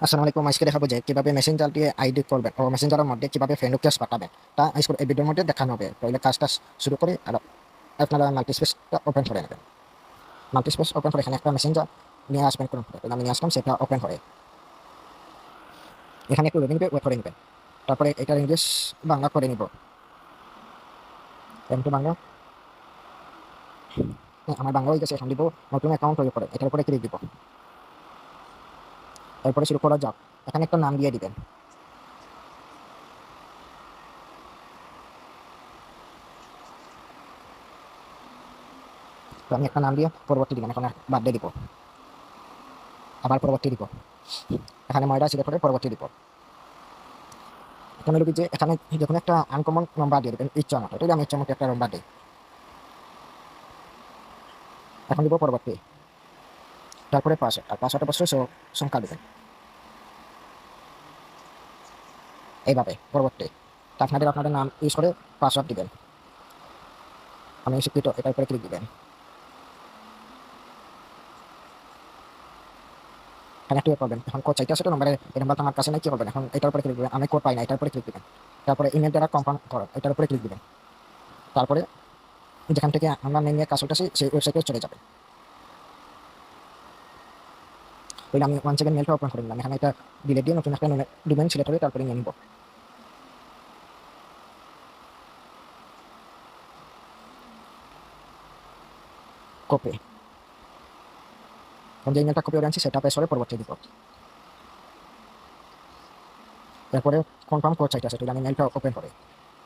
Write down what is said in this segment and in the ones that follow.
আসসালামু আলাইকুম। আজকে দেখাবো যে কিভাবে মেসেঞ্জার দিয়ে আইডি করবেন ও মেসেঞ্জারের মধ্যে কিভাবে ফ্রেন্ড রিকোয়েস্ট পাঠাবেন। তা আজকে এই ভিডিওর মধ্যে দেখানো হবে। তাহলে কাজটা শুরু করি। আর আপনারা মাল্টিস্পেসটা ওপেন করে নেবেন। মাল্টিস্পেস ওপেন করে এখানে একটা মেসেঞ্জার নিয়ে আসবেন। কোন আমি নিয়ে আসলাম, সেটা ওপেন করে এখানে একটু লোডিং ওয়েট করে নেবেন। তারপরে এটার ইংলিশ বাংলা করে নিব। একটু বাংলা আমার বাংলা হয়ে গেছে। এখন দিব নতুন অ্যাকাউন্ট তৈরি করে এটার উপরে ক্লিক দিব। এরপরে শুরু করা যাক। এখানে একটা নাম দিয়ে দিবেন। তো আমি একটা নাম দিয়ে পরবর্তী দিবেন। এখন বার্থডে দিব, আবার পরবর্তী দিব। এখানে ময়দা সিলেক্ট করে পরবর্তী দিব। এখানে লোক যে এখানে যখন একটা আনকমন নাম্বার দিয়ে দেবেন ইচ্ছা মতো, তাহলে আমি ইচ্ছা মতো একটা নাম্বার দিই। এখন দিব পরবর্তী, তারপরে পাসওয়ার্ড, আর পাসওয়ার্ড অবশ্যই সংখ্যা দেবেন এইভাবে পরবর্তী। তা আপনাদের নাম ইউজ করে পাসওয়ার্ড দিবেন। আমি স্বীকৃত এটার উপরে ক্লিক দিবেন। এখানে একটু করবেন। এখন কোড চাইতে আসে তো নম্বরে, এই নাম্বার আমার কাছে নাই, কি করবেন? এখন এটার উপরে ক্লিক দিবেন। আমি কোড পাই না, এটার উপরে ক্লিক দিবেন। তারপরে ইমেল দ্বারা কনফার্ম করো, এটার উপরে ক্লিক দিবেন। তারপরে যেখান থেকে আমরা নিয়ে কাজ করতেছি সেই ওয়েবসাইটে চলে যাবে। তাহলে আমি 1 সেকেন্ড মেলটা ওপেন করে নিলাম। এখানে এটা ডিলিট দিয়ে নতুন একটা ডোমেইন সিলেক্ট করে তারপরে নিয়ে নিব। কপি, যে ইমেলটা কপি করে আনছি সেটা পেস্ট করে পরবর্তী দিব। তারপরে কনফার্ম কোড চাইতে আছে, তাহলে আমি মেলটা ওপেন করে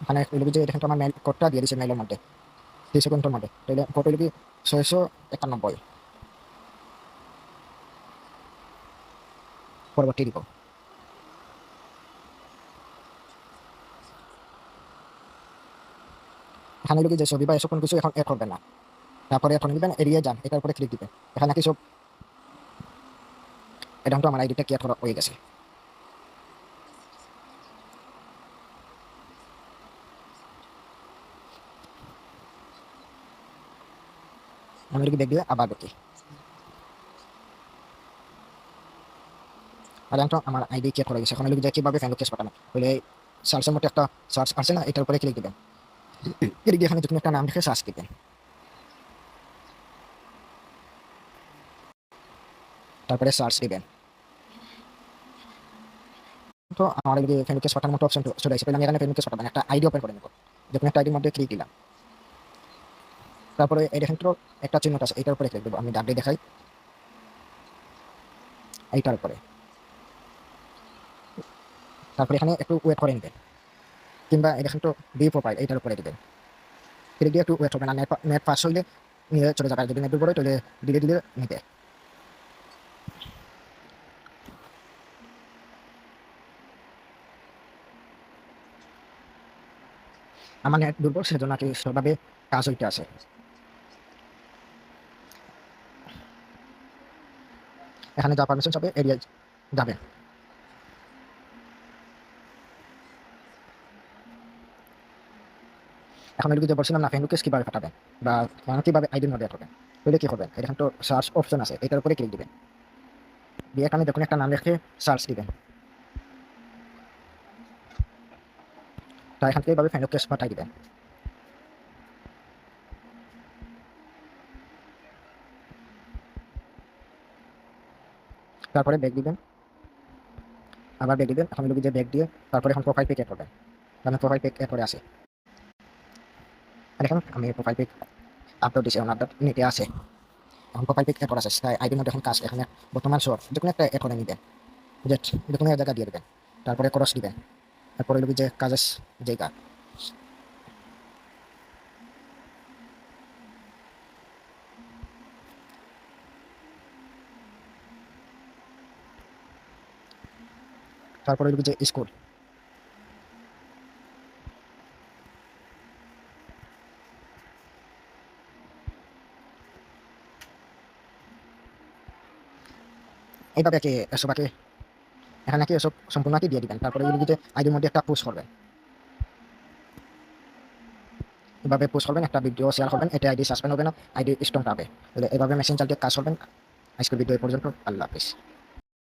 এখানে যে দেখেন তো আমার মেল কোডটা দিয়ে দিয়েছে মেলের মধ্যে 30 সেকেন্ডের মধ্যে। তাহলে কোড হইল কি 691, পরবর্তী দিব। এখানে হইল কি যে ছবি বা এসব কোনো কিছু এখন এড করবেন না। তারপরে এখন দিবেন এড়িয়ে যান, এটার উপরে ক্লিক দিবেন। এখানে নাকি সব এটা তো আমার আইডিটা ক্রিয়েট করা হয়ে গেছে। আমি এদিকে ব্যাক দিয়ে আবার দেখি, আর এখন তো আমার আইডি ক্রিয়েট করা গেছে। এখন হইল যে কিভাবে ফ্রেন্ড রিকোয়েস্ট পাঠানো, হইলে সার্চের মধ্যে একটা সার্চ আছে না, এটার উপরে ক্লিক দিবেন। এদিকে এখানে যখন একটা নাম লিখে সার্চ দিবেন, তারপরে সার্চ দিবেন। তো আমার এদিকে ফ্রেন্ড রিকোয়েস্ট পাঠানোর মতো অপশন চলে আসছে। তাহলে আমি এখানে ফ্রেন্ড রিকোয়েস্ট পাঠাবেন, একটা আইডি ওপেন করে নেব। যখন একটা আইডির মধ্যে ক্লিক দিলাম, তারপরে এই দেখেন তো একটা চিহ্ন আছে, এটার উপরে ক্লিক দেবো। আমি ডাক দিয়ে দেখাই, এইটার উপরে। তারপরে এখানে একটু ওয়েট করে নেবেন, কিংবা দেখেন তো বি প্রোফাইল, এইটার উপরে দিবেন। ক্লিক দিয়ে একটু ওয়েট হবে না, নেট পাস হইলে নিয়ে চলে যাবে। আর যদি নেট দুর্বল হয় তাহলে ধীরে ধীরে নিবে। আমার নেট দুর্বল, সেজন্য আর কি সেভাবে কাজ হইতে আছে। এখানে যা পারমিশন চাবে এরিয়া যাবেন। এখন এদিকে যে বলছিলাম না ফ্রেন্ড রিকোয়েস্ট কিভাবে পাঠাবেন বা কিভাবে আইডির মধ্যে পাঠাবেন, তাহলে কি করবেন? এখানে তো সার্চ অপশন আছে, এটার উপরে ক্লিক দিবেন। দিয়ে এখানে দেখুন একটা নাম লিখে সার্চ দিবেন। তা এখান থেকে এইভাবে ফ্রেন্ড রিকোয়েস্ট পাঠাই দিবেন। তারপরে ব্যাক দিবেন, আবার ব্যাক দিবেন। এখন এদিকে যে ব্যাক দিয়ে তারপরে এখন প্রোফাইল পিক এড করবেন। আমি প্রোফাইল পিক এড করে আসি। আর এখন আমি প্রোফাইল পিক আপলোড দিচ্ছি, এখন আপলোড নিতে আসে। এখন প্রোফাইল পিক এড করা আছে, তাই আইডির মধ্যে এখন কাজ এখানে বর্তমান শহর যে কোনো একটা এড করে নিবেন। যে কোনো এক জায়গা দিয়ে দেবেন, তারপরে ক্রস দিবেন। তারপরে যে কাজের জায়গা, তারপরে যে স্কুল, এইভাবে কি এসব আগে এখানে নাকি এসব সম্পূর্ণ দিয়ে দিবেন। তারপরে যে আইডির মধ্যে একটা পোস্ট করবেন, এভাবে পোস্ট করবেন, একটা ভিডিও শেয়ার করবেন, এটা আইডি সাসপেন্ড হবে না, আইডি স্ট্রং পাবে। এভাবে মেসেঞ্জার দিয়ে কাজ করবেন। আজকের ভিডিও এই পর্যন্ত। আল্লাহ হাফিজ।